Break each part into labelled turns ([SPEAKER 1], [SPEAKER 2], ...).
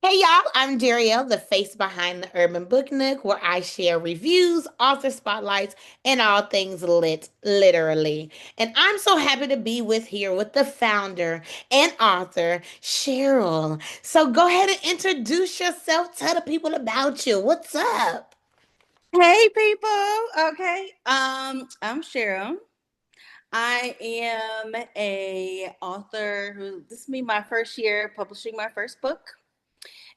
[SPEAKER 1] Hey y'all, I'm Darriel, the face behind the Urban Book Nook, where I share reviews, author spotlights, and all things lit, literally. And I'm so happy to be with the founder and author, Cheryl. So go ahead and introduce yourself, tell the people about you. What's up?
[SPEAKER 2] Hey people. Okay. I'm Cheryl. I am a author who this is me my first year publishing my first book.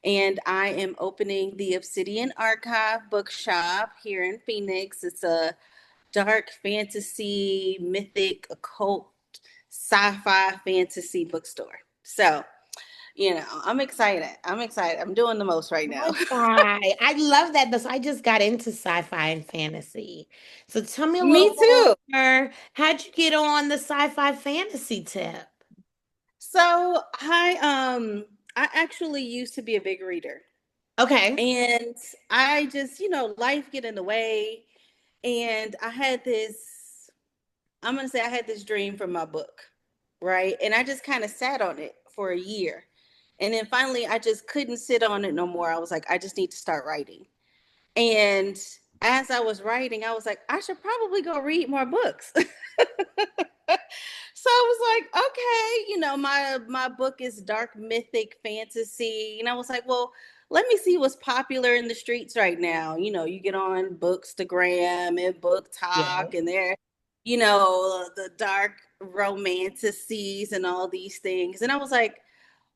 [SPEAKER 2] And I am opening the Obsidian Archive bookshop here in Phoenix. It's a dark fantasy, mythic, occult, sci-fi fantasy bookstore. So, I'm excited. I'm excited. I'm doing the most right now.
[SPEAKER 1] Sci-fi. I love that. So I just got into sci-fi and fantasy. So tell me a
[SPEAKER 2] Me
[SPEAKER 1] little
[SPEAKER 2] too.
[SPEAKER 1] more. How'd you get on the sci-fi fantasy tip?
[SPEAKER 2] So I actually used to be a big reader.
[SPEAKER 1] Okay.
[SPEAKER 2] And I just, life get in the way. And I'm going to say I had this dream for my book, right? And I just kind of sat on it for a year. And then finally, I just couldn't sit on it no more. I was like, I just need to start writing. And as I was writing, I was like, I should probably go read more books. So I was like, okay, my book is dark mythic fantasy. And I was like, well, let me see what's popular in the streets right now. You get on Bookstagram and Book
[SPEAKER 1] Yeah.
[SPEAKER 2] Talk, and the dark romanticities and all these things. And I was like,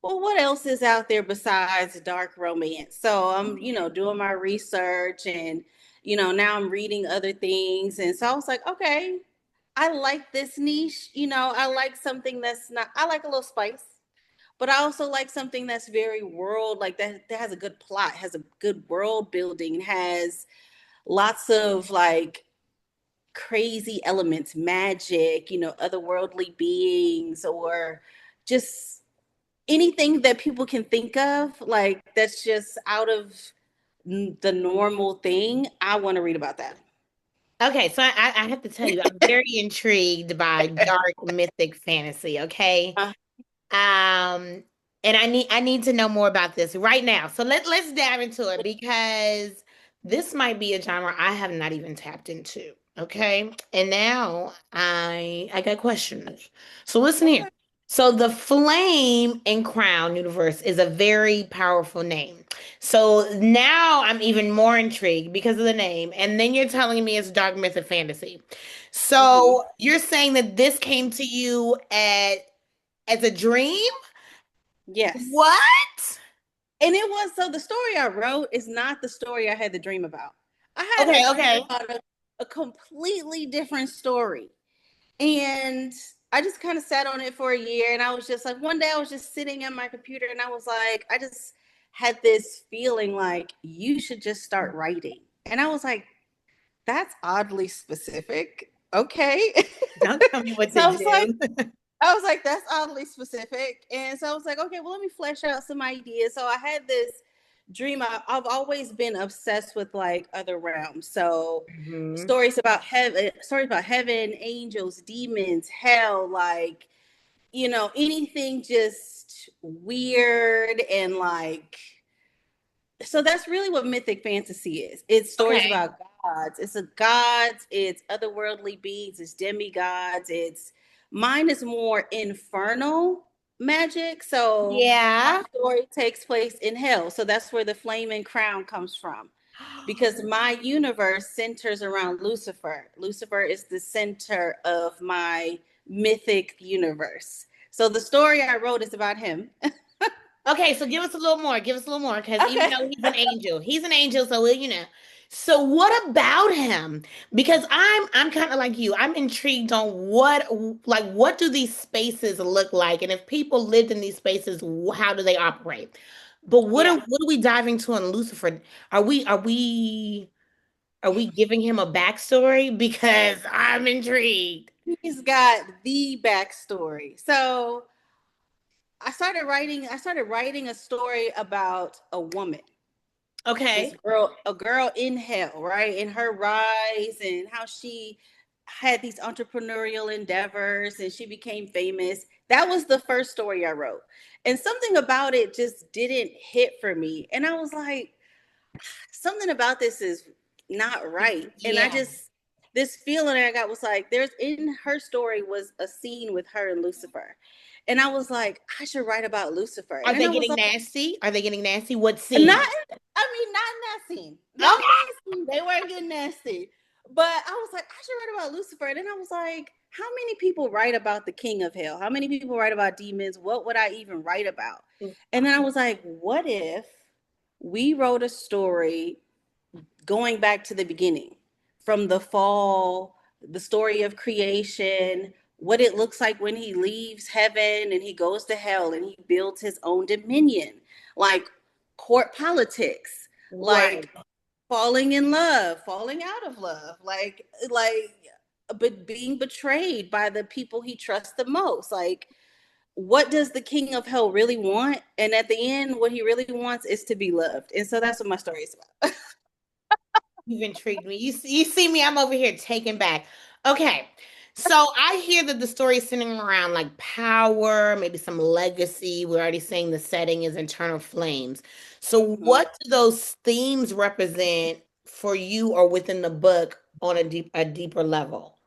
[SPEAKER 2] well, what else is out there besides dark romance? So I'm, doing my research and, now I'm reading other things. And so I was like, okay, I like this niche. I like something that's not, I like a little spice, but I also like something that's very world, like that has a good plot, has a good world building, has lots of like crazy elements, magic, otherworldly beings, or just anything that people can think of, like that's just out of the normal thing. I want to read about that.
[SPEAKER 1] Okay, so I have to tell you, I'm very intrigued by dark mythic fantasy, okay?
[SPEAKER 2] Uh,
[SPEAKER 1] Um, and I need to know more about this right now. So let's dive into it because this might be a genre I have not even tapped into, okay? And now I got questions. So listen here.
[SPEAKER 2] okay.
[SPEAKER 1] So the Flame and Crown universe is a very powerful name. So now I'm even more intrigued because of the name. And then you're telling me it's dark mythic fantasy.
[SPEAKER 2] hmm
[SPEAKER 1] So you're saying that this came to you as a dream?
[SPEAKER 2] Yes.
[SPEAKER 1] What?
[SPEAKER 2] And it was so the story I wrote is not the story I had the dream about. I had a
[SPEAKER 1] Okay,
[SPEAKER 2] dream
[SPEAKER 1] okay.
[SPEAKER 2] about a completely different story. And I just kind of sat on it for a year. And I was just like, one day I was just sitting at my computer and I was like, I just had this feeling like you should just start writing. And I was like, that's oddly specific. Okay.
[SPEAKER 1] Don't tell me what
[SPEAKER 2] So
[SPEAKER 1] to
[SPEAKER 2] I was like,
[SPEAKER 1] do.
[SPEAKER 2] that's oddly specific. And so I was like, okay, well, let me flesh out some ideas. So I had this dream. I've always been obsessed with like other realms. So
[SPEAKER 1] Hmm.
[SPEAKER 2] stories about heaven, angels, demons, hell, like, anything just weird and like, so that's really what mythic fantasy is. It's stories
[SPEAKER 1] Okay.
[SPEAKER 2] about gods. It's a gods, it's otherworldly beings, it's demigods, it's mine is more infernal magic. So my
[SPEAKER 1] Yeah.
[SPEAKER 2] story takes place in hell. So that's where the flame and crown comes from. Because my universe centers around Lucifer. Lucifer is the center of my mythic universe. So the story I wrote is about him.
[SPEAKER 1] Okay, so give us a little more. Give us a little more, because even
[SPEAKER 2] Okay.
[SPEAKER 1] though he's an angel, so we'll. So what about him? Because I'm kind of like you. I'm intrigued on what do these spaces look like, and if people lived in these spaces, how do they operate? But
[SPEAKER 2] Yeah.
[SPEAKER 1] what are we diving to on Lucifer? Are we giving him a backstory? Because I'm intrigued.
[SPEAKER 2] He's got the backstory. So I started writing a story about a woman, this
[SPEAKER 1] Okay.
[SPEAKER 2] girl, a girl in hell, right? And her rise and how she had these entrepreneurial endeavors and she became famous. That was the first story I wrote. And something about it just didn't hit for me. And I was like, something about this is not right. And I
[SPEAKER 1] Yeah.
[SPEAKER 2] just, this feeling I got was like, there's in her story was a scene with her and Lucifer. And I was like, I should write about Lucifer. And
[SPEAKER 1] Are
[SPEAKER 2] then
[SPEAKER 1] they
[SPEAKER 2] I was
[SPEAKER 1] getting
[SPEAKER 2] like,
[SPEAKER 1] nasty? Are they getting nasty? What
[SPEAKER 2] not,
[SPEAKER 1] scene?
[SPEAKER 2] I mean, not in that scene. Not in
[SPEAKER 1] Okay.
[SPEAKER 2] that scene. They weren't getting nasty. But I was like, I should write about Lucifer. And then I was like, how many people write about the king of hell? How many people write about demons? What would I even write about? And then I was like, what if we wrote a story going back to the beginning, from the fall, the story of creation, what it looks like when he leaves heaven and he goes to hell and he builds his own dominion, like court politics,
[SPEAKER 1] Right.
[SPEAKER 2] like falling in love, falling out of love, like but being betrayed by the people he trusts the most. Like, what does the king of hell really want? And at the end, what he really wants is to be loved. And so that's what my story is about.
[SPEAKER 1] You've intrigued me. You see me, I'm over here taken back. Okay. So I hear that the story is centering around like power, maybe some legacy. We're already saying the setting is internal flames. So
[SPEAKER 2] Mhm.
[SPEAKER 1] what do those themes represent for you or within the book on a deeper level?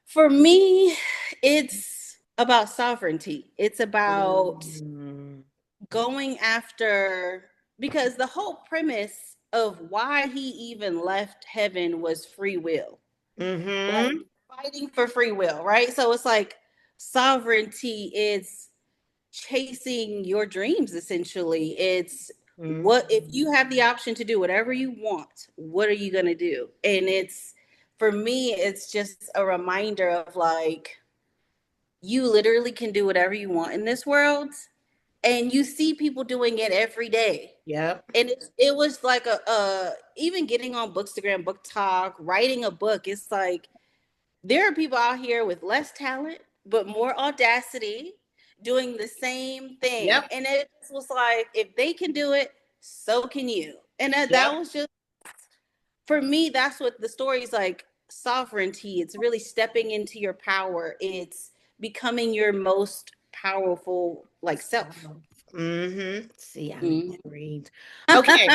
[SPEAKER 2] For me, it's about sovereignty. It's about
[SPEAKER 1] Mm,
[SPEAKER 2] going after, because the whole premise of why he even left heaven was free will, like
[SPEAKER 1] mm-hmm.
[SPEAKER 2] fighting for free will, right? So it's like sovereignty is chasing your dreams essentially. It's what if you have the option to do whatever you want, what are you going to do? And it's, for me, it's just a reminder of like, you literally can do whatever you want in this world, and you see people doing it every day.
[SPEAKER 1] Yep.
[SPEAKER 2] And it was like even getting on Bookstagram, Book Talk, writing a book, it's like there are people out here with less talent but more audacity doing the same thing.
[SPEAKER 1] Yep.
[SPEAKER 2] And it just was like, if they can do it, so can you. And that
[SPEAKER 1] Yep.
[SPEAKER 2] was just, for me, that's what the story is like. Sovereignty, it's really stepping into your power, it's becoming your most powerful like self.
[SPEAKER 1] Mm-hmm. See, I'm
[SPEAKER 2] Mhm.
[SPEAKER 1] intrigued. Okay.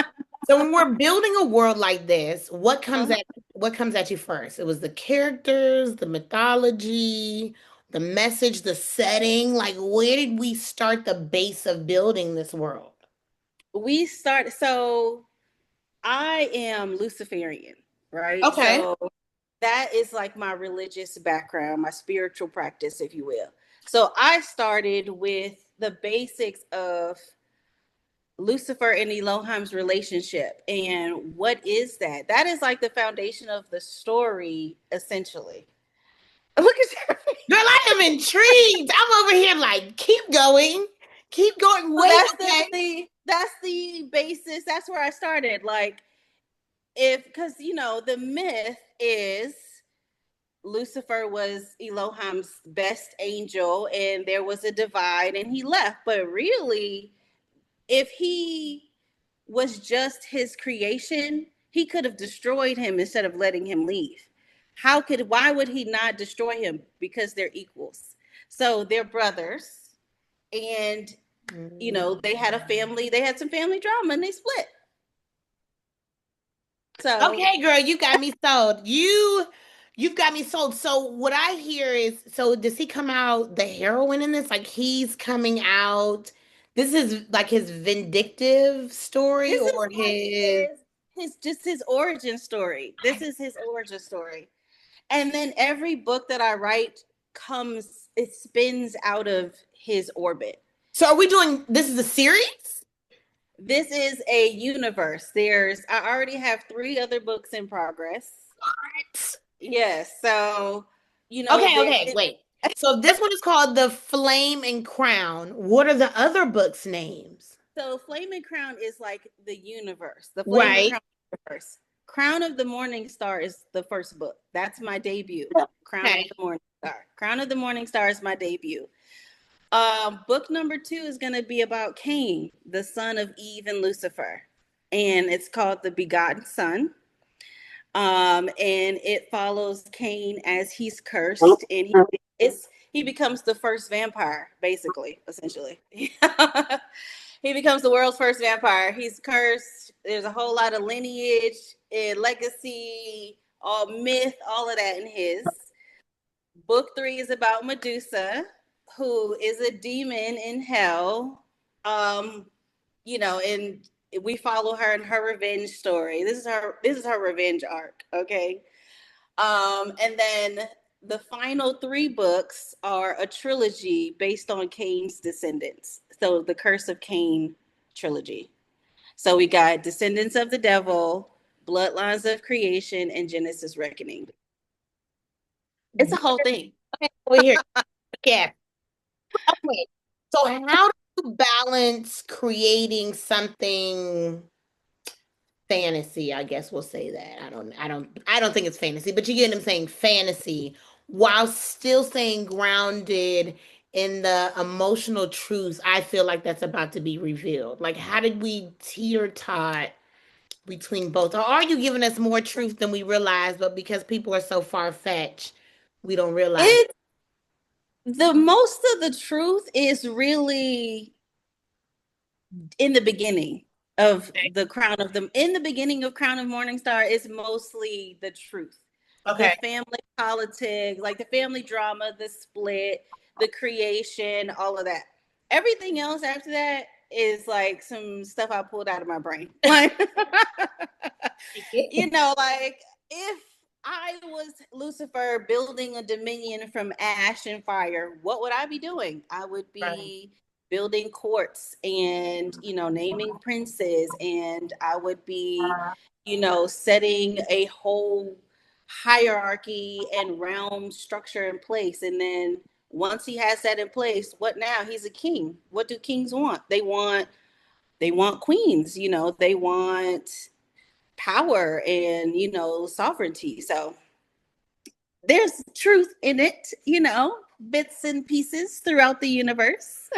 [SPEAKER 1] So when we're building a world like this,
[SPEAKER 2] Uh-huh.
[SPEAKER 1] what comes at you first? It was the characters, the mythology, the message, the setting. Like, where did we start the base of building this world?
[SPEAKER 2] We start, so I am Luciferian, right?
[SPEAKER 1] Okay.
[SPEAKER 2] So that is like my religious background, my spiritual practice, if you will. So I started with the basics of Lucifer and Elohim's relationship. And what is that? That is like the foundation of the story, essentially. Look at your face.
[SPEAKER 1] Girl, I am intrigued. I'm over here like, keep going. Keep going.
[SPEAKER 2] So
[SPEAKER 1] Wait, okay.
[SPEAKER 2] that's the basis. That's where I started. Like, if, because the myth is Lucifer was Elohim's best angel and there was a divide and he left. But really, if he was just his creation, he could have destroyed him instead of letting him leave. Why would he not destroy him? Because they're equals. So they're brothers, and they had a family, they had some family drama and they split. So
[SPEAKER 1] Okay, girl, you got me sold. You've got me sold. So what I hear is, so does he come out the heroine in this? Like he's coming out. This is like his vindictive story
[SPEAKER 2] this is
[SPEAKER 1] or
[SPEAKER 2] like
[SPEAKER 1] his
[SPEAKER 2] his origin story. This is his origin story. And then every book that I write it spins out of his orbit.
[SPEAKER 1] So are we doing this is a series?
[SPEAKER 2] This is a universe. I already have 3 other books in progress.
[SPEAKER 1] What?
[SPEAKER 2] Yes. So,
[SPEAKER 1] Okay, okay, wait. So this one is called The Flame and Crown. What are the other books' names?
[SPEAKER 2] so Flame and Crown is like the universe, the Flame and
[SPEAKER 1] Right.
[SPEAKER 2] Crown universe. Crown of the Morning Star is the first book. That's my debut. Crown of
[SPEAKER 1] Okay.
[SPEAKER 2] the Morning Star. Crown of the Morning Star is my debut. Book number 2 is going to be about Cain, the son of Eve and Lucifer, and it's called The Begotten Son. And it follows Cain as he's cursed, and it's he becomes the first vampire, basically, essentially. He becomes the world's first vampire. He's cursed. There's a whole lot of lineage and legacy, all myth, all of that in his. Book 3 is about Medusa, who is a demon in hell. Um, and we follow her in her revenge story. This is her revenge arc, okay? And then the final 3 books are a trilogy based on Cain's descendants. So the Curse of Cain trilogy. So we got Descendants of the Devil, Bloodlines of Creation, and Genesis Reckoning. It's a whole thing.
[SPEAKER 1] Okay, over here. Yeah. Okay. So how do you balance creating something fantasy? I guess we'll say that. I don't think it's fantasy, but you get what I'm saying, fantasy, while still staying grounded in the emotional truths I feel like that's about to be revealed. Like how did we teeter-tot between both? Or are you giving us more truth than we realize, but because people are so far-fetched, we don't realize?
[SPEAKER 2] It the most of the truth is really in the beginning of the crown of them in the beginning of Crown of Morningstar is mostly the truth. The
[SPEAKER 1] Okay.
[SPEAKER 2] family politics, like the family drama, the split, the creation, all of that. Everything else after that is like some stuff I pulled out of my brain. Like like if I was Lucifer building a dominion from ash and fire, what would I be doing? I would
[SPEAKER 1] Right.
[SPEAKER 2] be building courts and, naming princes. And I would be, setting a whole hierarchy and realm structure in place. And then once he has that in place, what now? He's a king. What do kings want? They want queens, they want power and sovereignty. So there's truth in it, bits and pieces throughout the universe.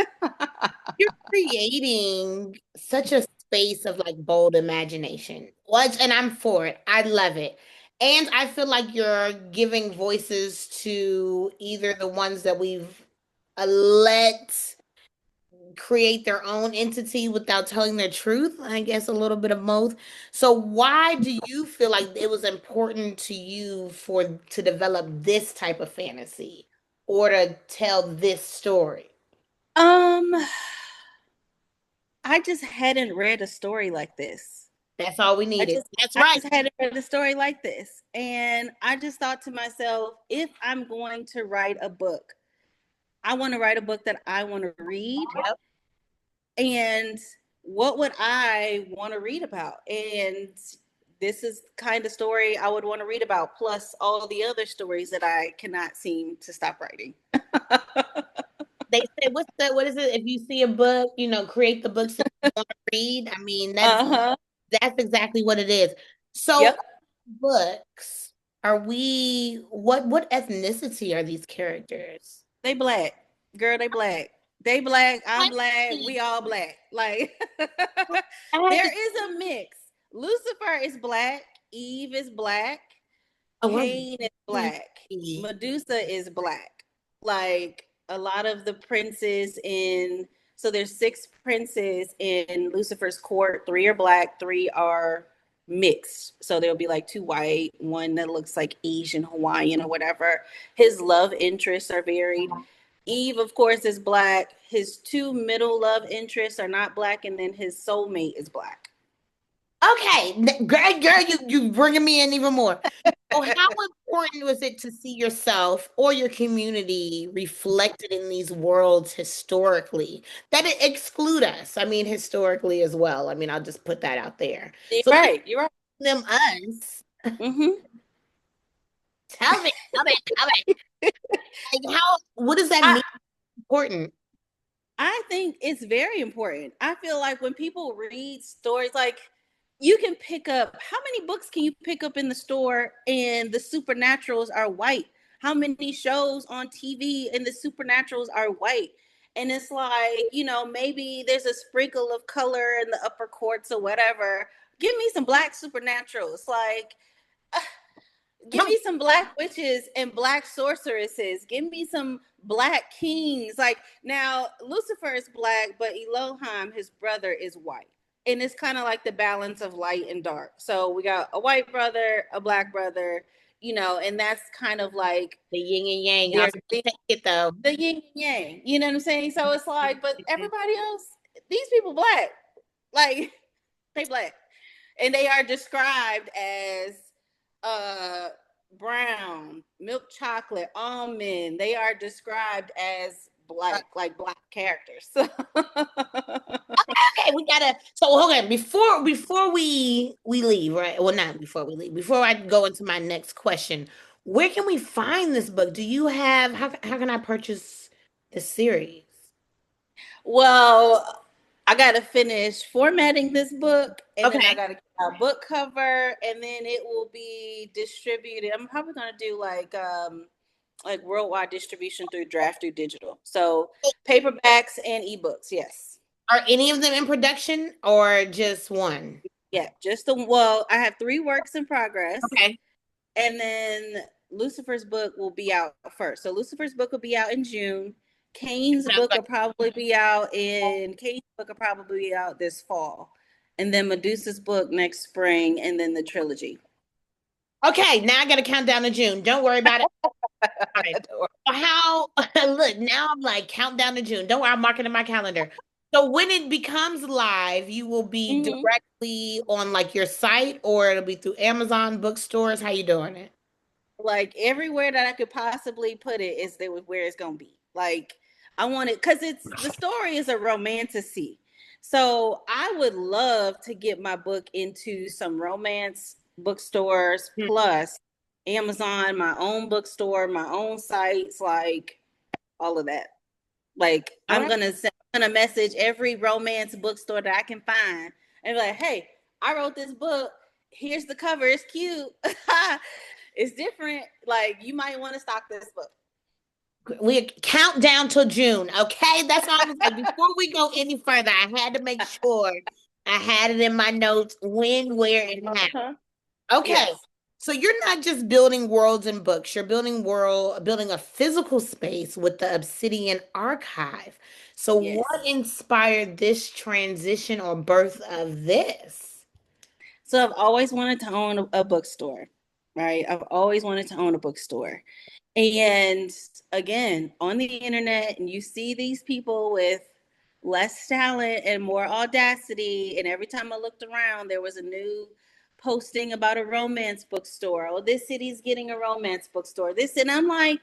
[SPEAKER 1] You're creating such a space of like bold imagination. What? And I'm for it. I love it. And I feel like you're giving voices to either the ones that we've let create their own entity without telling their truth. I guess a little bit of both. So why do you feel like it was important to you to develop this type of fantasy or to tell this story?
[SPEAKER 2] um I just hadn't read a story like this.
[SPEAKER 1] That's all we
[SPEAKER 2] I
[SPEAKER 1] needed.
[SPEAKER 2] just
[SPEAKER 1] That's
[SPEAKER 2] I
[SPEAKER 1] right.
[SPEAKER 2] just hadn't read a story like this. And I just thought to myself, if I'm going to write a book, I want to write a book that I want to read.
[SPEAKER 1] Yep.
[SPEAKER 2] And what would I want to read about? And this is the kind of story I would want to read about, plus all the other stories that I cannot seem to stop writing.
[SPEAKER 1] They say, what is it? If you see a book, create the books that you want to read. I mean,
[SPEAKER 2] Uh-huh.
[SPEAKER 1] that's exactly what it is. So
[SPEAKER 2] Yep.
[SPEAKER 1] books, are we what ethnicity are these characters?
[SPEAKER 2] They black. Girl, they black. They black. I'm
[SPEAKER 1] I
[SPEAKER 2] black. We all black. Like
[SPEAKER 1] had to,
[SPEAKER 2] there is a mix. Lucifer is black. Eve is black.
[SPEAKER 1] oh, we're
[SPEAKER 2] Cain is black. Medusa is black. Like a lot of the princes in so there's 6 princes in Lucifer's court. 3 are black, 3 are mixed. So there'll be like 2 white, one that looks like Asian, Hawaiian, or whatever. His love interests are varied. Eve, of course, is black. His 2 middle love interests are not black, and then his soulmate is black.
[SPEAKER 1] Okay, girl, you bringing me in even more. So, how important was it to see yourself or your community reflected in these worlds historically that it exclude us? I mean, historically as well. I mean, I'll just put that out there.
[SPEAKER 2] You're
[SPEAKER 1] So,
[SPEAKER 2] right. You're right.
[SPEAKER 1] them us.
[SPEAKER 2] Mm-hmm.
[SPEAKER 1] Tell me. Like, what does that
[SPEAKER 2] I,
[SPEAKER 1] mean? Important.
[SPEAKER 2] I think it's very important. I feel like when people read stories, like you can pick up how many books can you pick up in the store and the supernaturals are white? How many shows on TV and the supernaturals are white? And it's like, maybe there's a sprinkle of color in the upper courts or whatever. Give me some black supernaturals. Like give me some black witches and black sorceresses. Give me some black kings. Like now, Lucifer is black, but Elohim, his brother, is white. And it's kind of like the balance of light and dark. So we got a white brother, a black brother, and that's kind of like
[SPEAKER 1] The yin and yang. I'll
[SPEAKER 2] their
[SPEAKER 1] take it though.
[SPEAKER 2] the yin and yang. You know what I'm saying? So it's like, but everybody else, these people black, like they black, and they are described as uh brown, milk chocolate, almond. They are described as black, like black characters.
[SPEAKER 1] Okay, we gotta. So hold on. Before we leave, right? Well, not before we leave. Before I go into my next question, where can we find this book? Do you have how can I purchase the series?
[SPEAKER 2] Well, I got to finish formatting this book, and then I
[SPEAKER 1] Okay.
[SPEAKER 2] got to get our book cover, and then it will be distributed. I'm probably going to do like worldwide distribution through Draft through digital. So paperbacks and ebooks, yes.
[SPEAKER 1] Are any of them in production or just one?
[SPEAKER 2] Yeah, just well, I have 3 works in progress,
[SPEAKER 1] Okay.
[SPEAKER 2] and then Lucifer's book will be out first. So Lucifer's book will be out in June.
[SPEAKER 1] Sounds like
[SPEAKER 2] Kane's book will probably be out this fall. And then Medusa's book next spring, and then the trilogy.
[SPEAKER 1] okay. Now I got to count down to June. Don't worry about it. All right. How look now? I'm like countdown to June. Don't worry, I'm marking in my calendar. So when it becomes live, you will be
[SPEAKER 2] Mm-hmm.
[SPEAKER 1] directly on like your site, or it'll be through Amazon bookstores. How you doing it?
[SPEAKER 2] Like everywhere that I could possibly put it is there where it's gonna be. Like I want it because it's the story is a romantasy. So I would love to get my book into some romance bookstores
[SPEAKER 1] Hmm.
[SPEAKER 2] plus Amazon, my own bookstore, my own sites, like all of that. Like
[SPEAKER 1] All right.
[SPEAKER 2] I'm gonna message every romance bookstore that I can find and be like, hey, I wrote this book. Here's the cover. It's cute. It's different. Like you might want to stock this book.
[SPEAKER 1] We count down till June. Okay, that's all I was like. Before we go any further, I had to make sure I had it in my notes when, where, and how.
[SPEAKER 2] Uh-huh.
[SPEAKER 1] Okay.
[SPEAKER 2] Yes.
[SPEAKER 1] So you're not just building worlds and books, you're building a physical space with the Obsidian Archive. So what
[SPEAKER 2] Yes.
[SPEAKER 1] inspired this transition or birth of this?
[SPEAKER 2] So I've always wanted to own a bookstore, right? I've always wanted to own a bookstore. And again, on the internet, and you see these people with less talent and more audacity. And every time I looked around, there was a new posting about a romance bookstore. Oh, this city's getting a romance bookstore. This, and I'm like,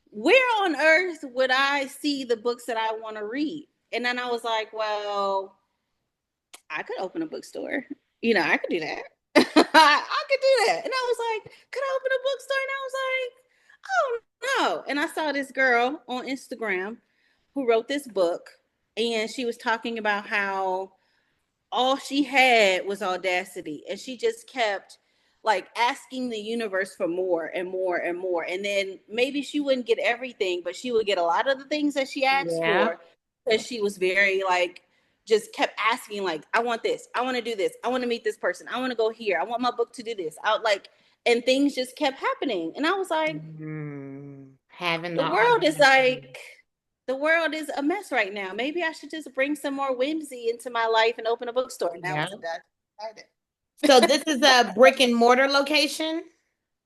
[SPEAKER 2] where on earth would I see the books that I want to read? And then I was like, well, I could open a bookstore. I could do that. I could do that. And I was like, could I open a bookstore? And I was like, oh no. And I saw this girl on Instagram who wrote this book, and she was talking about how all she had was audacity, and she just kept like asking the universe for more and more and more, and then maybe she wouldn't get everything, but she would get a lot of the things that she asked
[SPEAKER 1] Yeah.
[SPEAKER 2] for, because she was very like just kept asking, like, I want this, I want to do this, I want to meet this person, I want to go here, I want my book to do this out, like, and things just kept happening, and I was like,
[SPEAKER 1] Having
[SPEAKER 2] the
[SPEAKER 1] the
[SPEAKER 2] world is
[SPEAKER 1] audacity.
[SPEAKER 2] like the world is a mess right now. Maybe I should just bring some more whimsy into my life and open a bookstore. And that
[SPEAKER 1] Yeah.
[SPEAKER 2] was that.
[SPEAKER 1] So this is a brick and mortar location.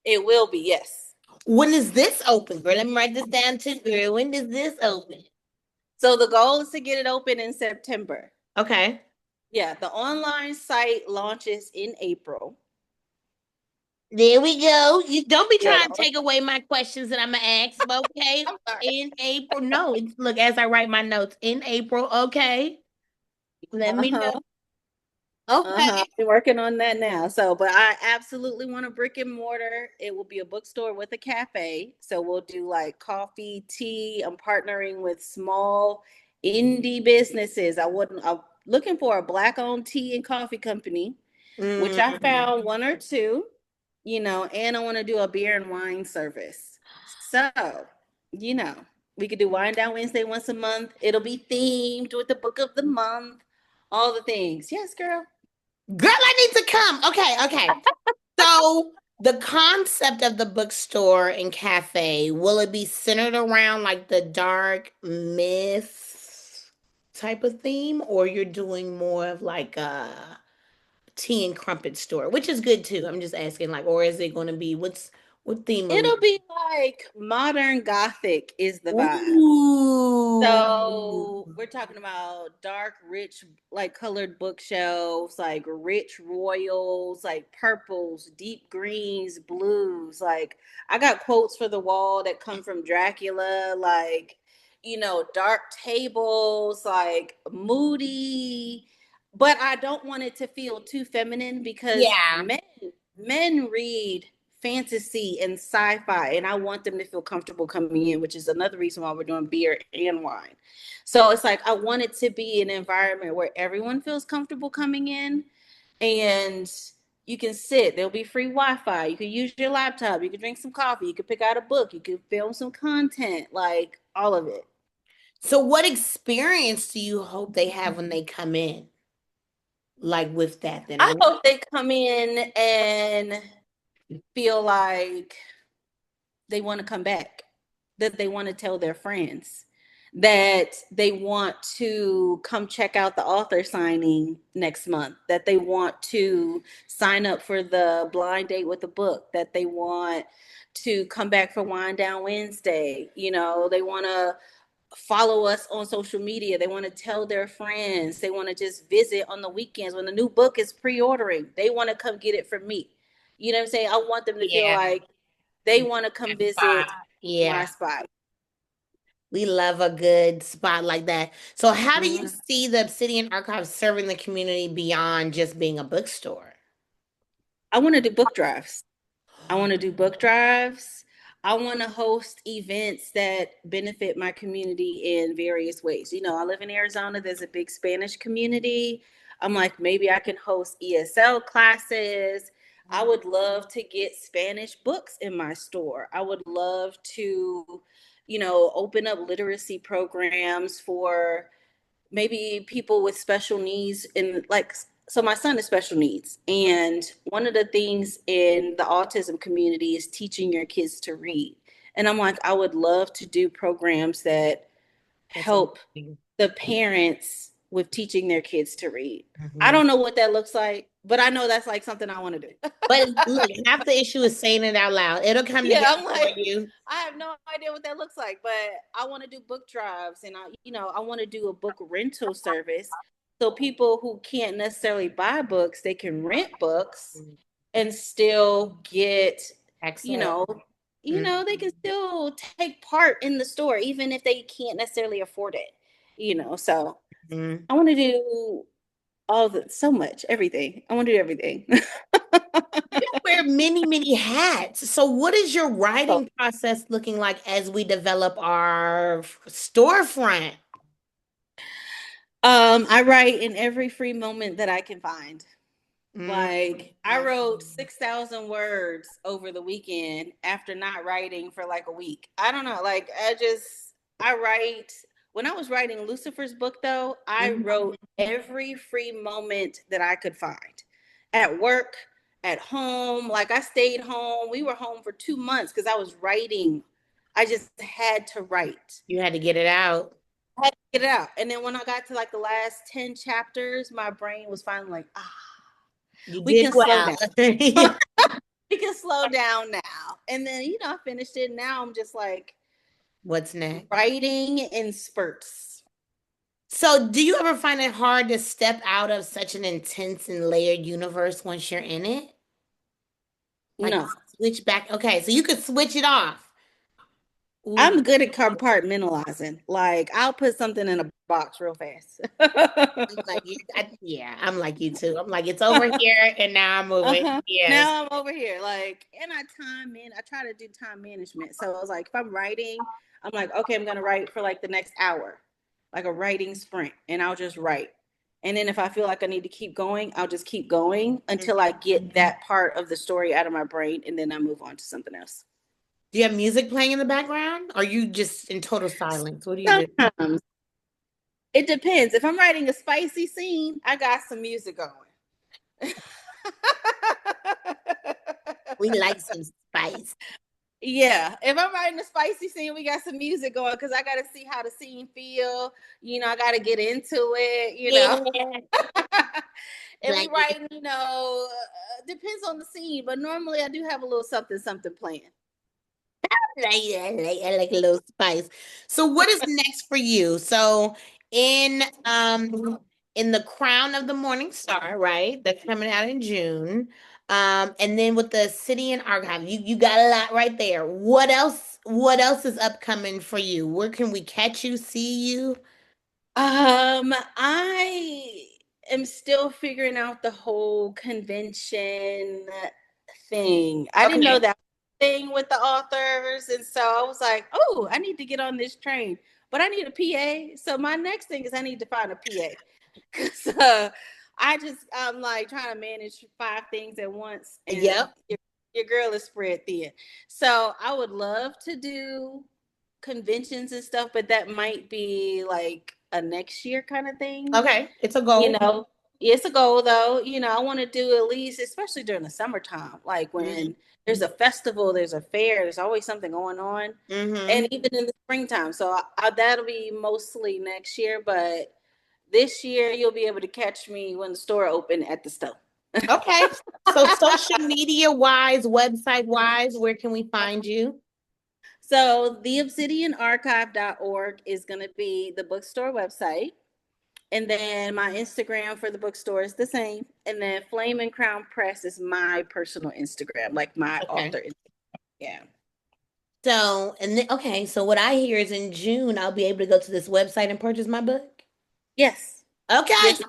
[SPEAKER 2] It will be, yes.
[SPEAKER 1] When is this open, girl? Let me write this down too, girl. When does this open?
[SPEAKER 2] So the goal is to get it open in September.
[SPEAKER 1] Okay.
[SPEAKER 2] Yeah, the online site launches in April.
[SPEAKER 1] There we go. You don't be
[SPEAKER 2] Yeah,
[SPEAKER 1] trying to take away my questions that I'm gonna ask. Okay.
[SPEAKER 2] I'm sorry.
[SPEAKER 1] In April. No, look, as I write my notes in April. Okay. Let me know.
[SPEAKER 2] Uh-huh.
[SPEAKER 1] Okay.
[SPEAKER 2] Uh-huh. We're working on that now. So, but I absolutely want a brick and mortar. It will be a bookstore with a cafe. So we'll do like coffee, tea. I'm partnering with small indie businesses. I'm looking for a black-owned tea and coffee company, which I
[SPEAKER 1] Mm,
[SPEAKER 2] found one or two, and I want to do a beer and wine service. So, you know, we could do Wine Down Wednesday once a month. It'll be themed with the book of the month, all the things. Yes, girl.
[SPEAKER 1] girl, I need to come. Okay, okay. So The concept of the bookstore and cafe, will it be centered around like the dark myth type of theme, or you're doing more of like a tea and crumpet store, which is good too. I'm just asking, like, or is it going to be what theme are we?
[SPEAKER 2] It'll be like modern gothic is the vibe.
[SPEAKER 1] Ooh.
[SPEAKER 2] So we're talking about dark, rich, like colored bookshelves, like rich royals, like purples, deep greens, blues. Like I got quotes for the wall that come from Dracula, like, dark tables, like moody. But I don't want it to feel too feminine because
[SPEAKER 1] Yeah.
[SPEAKER 2] men read fantasy and sci-fi, and I want them to feel comfortable coming in, which is another reason why we're doing beer and wine. So it's like I want it to be an environment where everyone feels comfortable coming in, and you can sit. There'll be free Wi-Fi. You can use your laptop. You can drink some coffee. You can pick out a book. You can film some content, like all of it.
[SPEAKER 1] So what experience do you hope they have when they come in? Like with that, then
[SPEAKER 2] I hope they come in and feel like they want to come back, that they want to tell their friends, that they want to come check out the author signing next month, that they want to sign up for the blind date with the book, that they want to come back for Wind Down Wednesday. They want to follow us on social media. They want to tell their friends. They want to just visit on the weekends when the new book is pre-ordering. They want to come get it from me. You know what I'm saying? I want them to feel
[SPEAKER 1] yeah,
[SPEAKER 2] like they want to come
[SPEAKER 1] spot.
[SPEAKER 2] visit my
[SPEAKER 1] Yeah.
[SPEAKER 2] spot.
[SPEAKER 1] We love a good spot like that. So how do you
[SPEAKER 2] Mhm.
[SPEAKER 1] see the Obsidian Archive serving the community beyond just being a bookstore?
[SPEAKER 2] I want to do book drives. I want to do book drives. I want to host events that benefit my community in various ways. I live in Arizona, there's a big Spanish community. I'm like, maybe I can host ESL classes. I would love to get Spanish books in my store. I would love to, open up literacy programs for maybe people with special needs, and like, so my son is special needs, and one of the things in the autism community is teaching your kids to read. And I'm like, I would love to do programs that
[SPEAKER 1] That's
[SPEAKER 2] help
[SPEAKER 1] amazing.
[SPEAKER 2] the parents with teaching their kids to read. I
[SPEAKER 1] Mhm.
[SPEAKER 2] don't know what that looks like, but I know that's like something I want to do.
[SPEAKER 1] But look, half the issue is saying it out loud. It'll come
[SPEAKER 2] Yeah,
[SPEAKER 1] together
[SPEAKER 2] I'm
[SPEAKER 1] for
[SPEAKER 2] like,
[SPEAKER 1] you.
[SPEAKER 2] I have no idea what that looks like, but I want to do book drives, and I want to do a book rental service, so people who can't necessarily buy books, they can rent books and still get, you
[SPEAKER 1] Excellent.
[SPEAKER 2] know, they can still take part in the store even if they can't necessarily afford it. So
[SPEAKER 1] Mhm.
[SPEAKER 2] I want to do so much, everything. I want to do everything.
[SPEAKER 1] You wear many, many hats. So, what is your writing process looking like as we develop our storefront?
[SPEAKER 2] I write in every free moment that I can find.
[SPEAKER 1] Mm.
[SPEAKER 2] Like I wrote 6,000 words over the weekend after not writing for like a week. I don't know. Like I write. When I was writing Lucifer's book, though, I
[SPEAKER 1] Mhm.
[SPEAKER 2] wrote every free moment that I could find at work, at home. Like I stayed home. We were home for 2 months because I was writing. I just had to write.
[SPEAKER 1] You had to get it out.
[SPEAKER 2] I had to get it out. And then when I got to like the last 10 chapters, my brain was finally like,
[SPEAKER 1] You
[SPEAKER 2] we
[SPEAKER 1] did
[SPEAKER 2] can slow
[SPEAKER 1] well.
[SPEAKER 2] down. We can slow down now. And then, I finished it. Now I'm just like
[SPEAKER 1] What's next?
[SPEAKER 2] writing in spurts.
[SPEAKER 1] So, do you ever find it hard to step out of such an intense and layered universe once you're in it? Like
[SPEAKER 2] No,
[SPEAKER 1] switch back. Okay, so you could switch it off. Ooh,
[SPEAKER 2] I'm good at compartmentalizing. Like I'll put something in a box real fast.
[SPEAKER 1] I'm like you. Yeah, I'm like you too. I'm like it's over here, and now I'm moving. Yes.
[SPEAKER 2] Now I'm over here. Like, and I try to do time management. So I was like, if I'm writing, I'm like, okay, I'm gonna write for like the next hour, like a writing sprint, and I'll just write. And then if I feel like I need to keep going, I'll just keep going until I get that part of the story out of my brain, and then I move on to something else.
[SPEAKER 1] Do you have music playing in the background? Or are you just in total silence? What do you do?
[SPEAKER 2] Sometimes it depends. If I'm writing a spicy scene, I got some music going.
[SPEAKER 1] We like some spice.
[SPEAKER 2] Yeah, if I'm writing a spicy scene, we got some music going because I got to see how the scene feel. I got to get into it.
[SPEAKER 1] Yeah.
[SPEAKER 2] And we
[SPEAKER 1] Like,
[SPEAKER 2] writing, depends on the scene, but normally I do have a little something, something planned.
[SPEAKER 1] I like a little spice. So what is next for you? So in in the Crown of the Morning Star, right? That's coming out in June. And then with the Obsidian Archive, you got a lot right there. What else is upcoming for you? Where can we catch you, see you?
[SPEAKER 2] I am still figuring out the whole convention thing. I didn't know
[SPEAKER 1] Okay.
[SPEAKER 2] that thing with the authors, and so I was like, "Oh, I need to get on this train." But I need a PA. So my next thing is I need to find a PA because I'm like trying to manage five things at once, and
[SPEAKER 1] Yep.
[SPEAKER 2] your girl is spread thin. So I would love to do conventions and stuff, but that might be like a next year kind of thing.
[SPEAKER 1] Okay. It's a
[SPEAKER 2] You
[SPEAKER 1] goal.
[SPEAKER 2] know, it's a goal though. I want to do at least, especially during the summertime, like when there's a festival, there's a fair, there's always something going on,
[SPEAKER 1] Mm-hmm.
[SPEAKER 2] and even in the springtime. So that'll be mostly next year, but this year you'll be able to catch me when the store open at the store.
[SPEAKER 1] Okay. So social media wise, website wise, where can we find you?
[SPEAKER 2] So the obsidianarchive.org is going to be the bookstore website. And then my Instagram for the bookstore is the same. And then Flame and Crown Press is my personal Instagram, like my
[SPEAKER 1] Okay.
[SPEAKER 2] author. Yeah.
[SPEAKER 1] So, and then, okay, so what I hear is in June, I'll be able to go to this website and purchase my book.
[SPEAKER 2] Yes.
[SPEAKER 1] Okay.
[SPEAKER 2] Yes.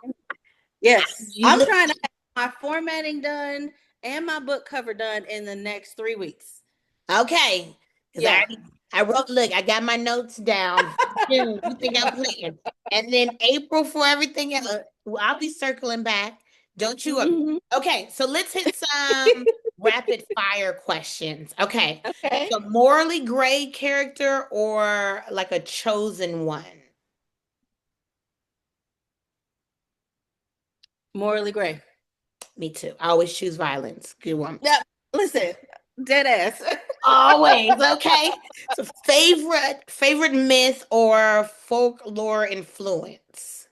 [SPEAKER 2] Yes.
[SPEAKER 1] You
[SPEAKER 2] I'm
[SPEAKER 1] look,
[SPEAKER 2] trying to have my formatting done and my book cover done in the next 3 weeks.
[SPEAKER 1] okay. Because
[SPEAKER 2] Yeah.
[SPEAKER 1] I wrote, look, I got my notes down. June, you think I'm playing? And then April for everything else. Well, I'll be circling back. Don't you?
[SPEAKER 2] Mhm.
[SPEAKER 1] Okay, so let's hit some rapid fire questions. Okay.
[SPEAKER 2] Okay.
[SPEAKER 1] So morally gray character or like a chosen one?
[SPEAKER 2] Morally gray.
[SPEAKER 1] Me too. I always choose violence. Good one.
[SPEAKER 2] Yeah. Listen, dead ass.
[SPEAKER 1] Always, okay. So favorite myth or folklore influence.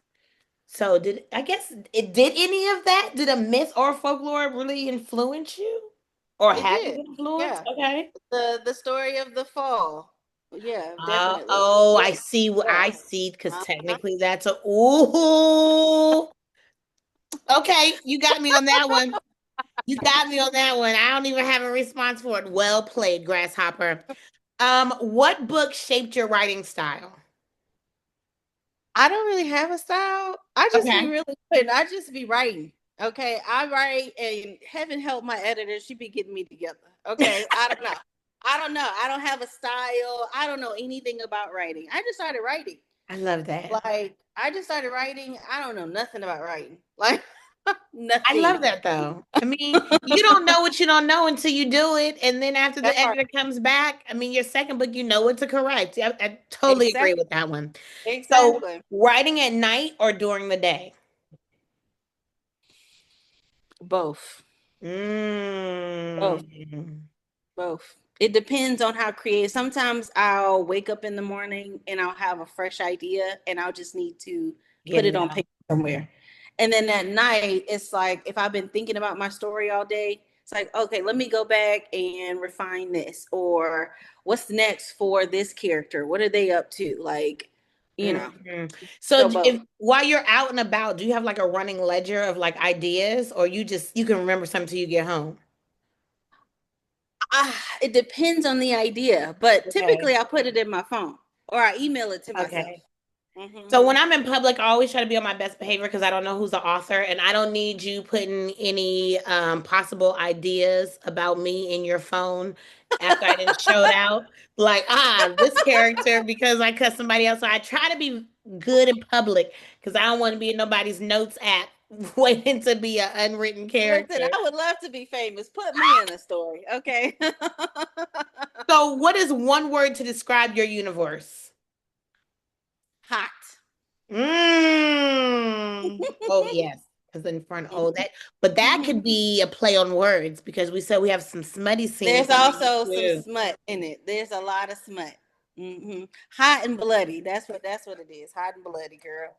[SPEAKER 1] So did I guess it did any of that? Did a myth or folklore really influence you? Or
[SPEAKER 2] It
[SPEAKER 1] have an
[SPEAKER 2] did.
[SPEAKER 1] influence?
[SPEAKER 2] Yeah.
[SPEAKER 1] Okay.
[SPEAKER 2] The story of the fall. Yeah, definitely.
[SPEAKER 1] Oh,
[SPEAKER 2] Yeah.
[SPEAKER 1] I see what
[SPEAKER 2] Yeah.
[SPEAKER 1] I see because
[SPEAKER 2] Uh-huh.
[SPEAKER 1] technically that's a ooh. Okay, you got me on that one. You got me on that one. I don't even have a response for it. Well played, Grasshopper. What book shaped your writing style?
[SPEAKER 2] I don't really have a style. I just be
[SPEAKER 1] Okay.
[SPEAKER 2] really putting, I just be writing. Okay. I write and heaven help my editor. She be getting me together. Okay. I don't know. I don't know. I don't have a style. I don't know anything about writing. I just started writing.
[SPEAKER 1] I love that.
[SPEAKER 2] Like, I just started writing. I don't know nothing about writing. Like,
[SPEAKER 1] I love
[SPEAKER 2] nothing.
[SPEAKER 1] that though. I mean, you don't know what you don't know until you do it. And then after the
[SPEAKER 2] That part.
[SPEAKER 1] editor comes back, I mean, your second book, you know what to correct. I totally agree
[SPEAKER 2] Exactly.
[SPEAKER 1] with that one. So,
[SPEAKER 2] Exactly.
[SPEAKER 1] writing at night or during the day?
[SPEAKER 2] Both. Both.
[SPEAKER 1] Mm,
[SPEAKER 2] Both. It depends on how creative. Sometimes I'll wake up in the morning and I'll have a fresh idea and I'll just need to
[SPEAKER 1] get
[SPEAKER 2] put
[SPEAKER 1] it
[SPEAKER 2] it on
[SPEAKER 1] out.
[SPEAKER 2] paper somewhere. And then at night, it's like if I've been thinking about my story all day, it's like, okay, let me go back and refine this. Or what's next for this character? What are they up to? Like, you know,
[SPEAKER 1] Mhm.
[SPEAKER 2] so
[SPEAKER 1] So,
[SPEAKER 2] both.
[SPEAKER 1] if while you're out and about, do you have like a running ledger of like ideas, or you can remember something till you get home?
[SPEAKER 2] It depends on the idea, but
[SPEAKER 1] Okay.
[SPEAKER 2] typically I put it in my phone or I email it to myself.
[SPEAKER 1] Okay. So
[SPEAKER 2] Hmm.
[SPEAKER 1] when I'm in public, I always try to be on my best behavior because I don't know who's the author, and I don't need you putting any possible ideas about me in your phone after I didn't showed out. Like, this character because I cut somebody else. So I try to be good in public because I don't want to be in nobody's notes app waiting to be an unwritten
[SPEAKER 2] Listen,
[SPEAKER 1] character.
[SPEAKER 2] I would love to be famous. Put me in a story, okay?
[SPEAKER 1] So what is one word to describe your universe?
[SPEAKER 2] Hot.
[SPEAKER 1] Mm. Oh yes. Because infernal, oh,
[SPEAKER 2] Mhm.
[SPEAKER 1] that, but that
[SPEAKER 2] Mhm.
[SPEAKER 1] could be a play on words because we said we have some smutty scenes
[SPEAKER 2] There's
[SPEAKER 1] in there
[SPEAKER 2] also some
[SPEAKER 1] too.
[SPEAKER 2] smut in it. There's a lot of smut. Hot and bloody. That's what it is. Hot and bloody, girl.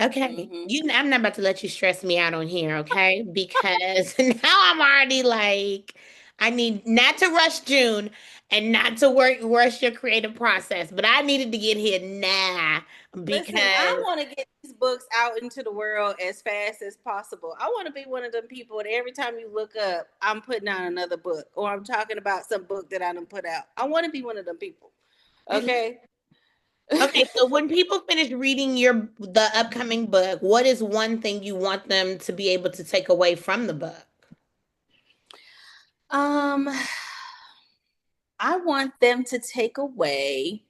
[SPEAKER 1] Okay.
[SPEAKER 2] Hmm
[SPEAKER 1] I'm not about to let you stress me out on here, okay? Because now I'm already like, I need not to rush June and not to rush your creative process, but I needed to get here now
[SPEAKER 2] Listen, I
[SPEAKER 1] because
[SPEAKER 2] want to get these books out into the world as fast as possible. I want to be one of them people that every time you look up, I'm putting out another book or I'm talking about some book that I done put out. I want to be one of them people. Okay.
[SPEAKER 1] okay, so when people finish reading the upcoming book, what is one thing you want them to be able to take away from the book?
[SPEAKER 2] um, I want them to take away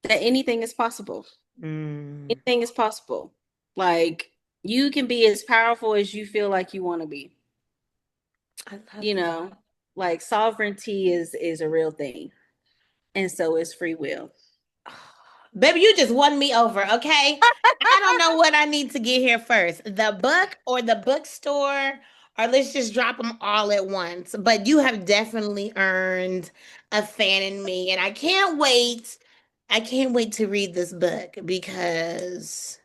[SPEAKER 2] that anything is possible.
[SPEAKER 1] Mm,
[SPEAKER 2] Anything is possible. Like you can be as powerful as you feel like you want to be.
[SPEAKER 1] I love
[SPEAKER 2] You
[SPEAKER 1] that.
[SPEAKER 2] know, like sovereignty is a real thing, and so is free will.
[SPEAKER 1] Baby, you just won me over, okay? I don't know what I need to get here first, the book or the bookstore, or let's just drop them all at once. But you have definitely earned a fan in me, and I can't wait. I can't wait to read this book because,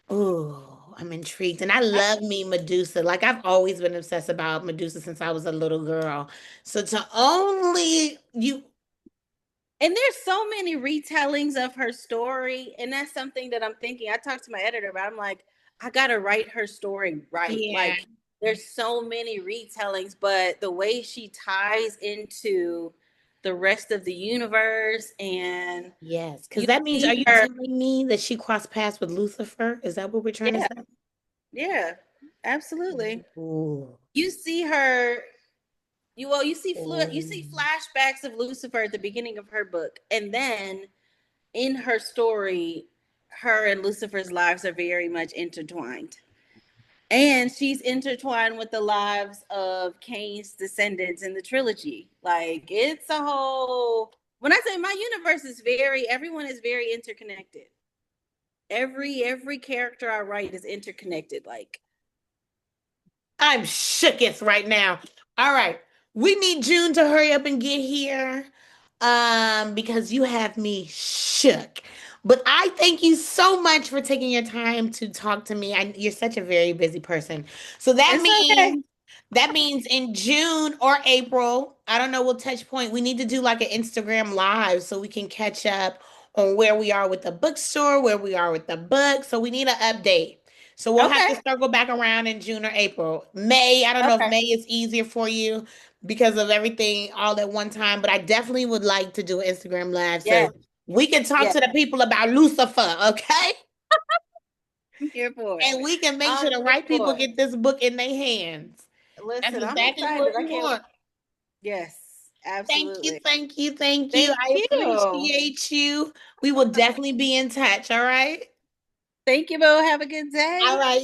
[SPEAKER 1] oh, I'm intrigued. And I love me Medusa. Like, I've always been obsessed about Medusa since I was a little girl. So to only you,
[SPEAKER 2] And there's so many retellings of her story, and that's something that I'm thinking. I talked to my editor about. I'm like, I gotta write her story right.
[SPEAKER 1] yeah.
[SPEAKER 2] Like, there's so many retellings, but the way she ties into the rest of the universe, and
[SPEAKER 1] Yes, because
[SPEAKER 2] you
[SPEAKER 1] that means, are
[SPEAKER 2] see
[SPEAKER 1] you
[SPEAKER 2] her.
[SPEAKER 1] telling me that she crossed paths with Lucifer? Is that what we're trying to
[SPEAKER 2] Yeah,
[SPEAKER 1] say?
[SPEAKER 2] yeah, absolutely.
[SPEAKER 1] Ooh.
[SPEAKER 2] You see her. You see
[SPEAKER 1] Ooh.
[SPEAKER 2] flashbacks of Lucifer at the beginning of her book, and then in her story, her and Lucifer's lives are very much intertwined. And she's intertwined with the lives of Cain's descendants in the trilogy. Like it's a whole when I say my universe is everyone is very interconnected. Every character I write is interconnected. Like
[SPEAKER 1] I'm shooketh right now. All right. We need June to hurry up and get here. Because you have me shook. But I thank you so much for taking your time to talk to me. You're such a very busy person. So
[SPEAKER 2] it's okay.
[SPEAKER 1] that means in June or April, I don't know what touch point, we need to do like an Instagram live so we can catch up on where we are with the bookstore, where we are with the book. So we need an update. So we'll have
[SPEAKER 2] Okay.
[SPEAKER 1] to circle back around in June or April. May, I don't know if
[SPEAKER 2] Okay.
[SPEAKER 1] May is easier for you because of everything all at one time, but I definitely would like to do an Instagram live
[SPEAKER 2] Yeah.
[SPEAKER 1] so we can talk
[SPEAKER 2] Yeah.
[SPEAKER 1] to the people about Lucifer, okay?
[SPEAKER 2] I'm here for it.
[SPEAKER 1] And we can make sure
[SPEAKER 2] I'm
[SPEAKER 1] the
[SPEAKER 2] here
[SPEAKER 1] right people
[SPEAKER 2] for it.
[SPEAKER 1] get this book in their hands. That's
[SPEAKER 2] Listen, I'm
[SPEAKER 1] exactly what
[SPEAKER 2] excited. I
[SPEAKER 1] we
[SPEAKER 2] can't.
[SPEAKER 1] want.
[SPEAKER 2] Yes,
[SPEAKER 1] Thank you,
[SPEAKER 2] absolutely.
[SPEAKER 1] thank you, thank you.
[SPEAKER 2] Thank
[SPEAKER 1] I
[SPEAKER 2] you.
[SPEAKER 1] appreciate you. We will definitely be in touch, all right?
[SPEAKER 2] Thank you, Bo. Have a good
[SPEAKER 1] All
[SPEAKER 2] day.
[SPEAKER 1] right.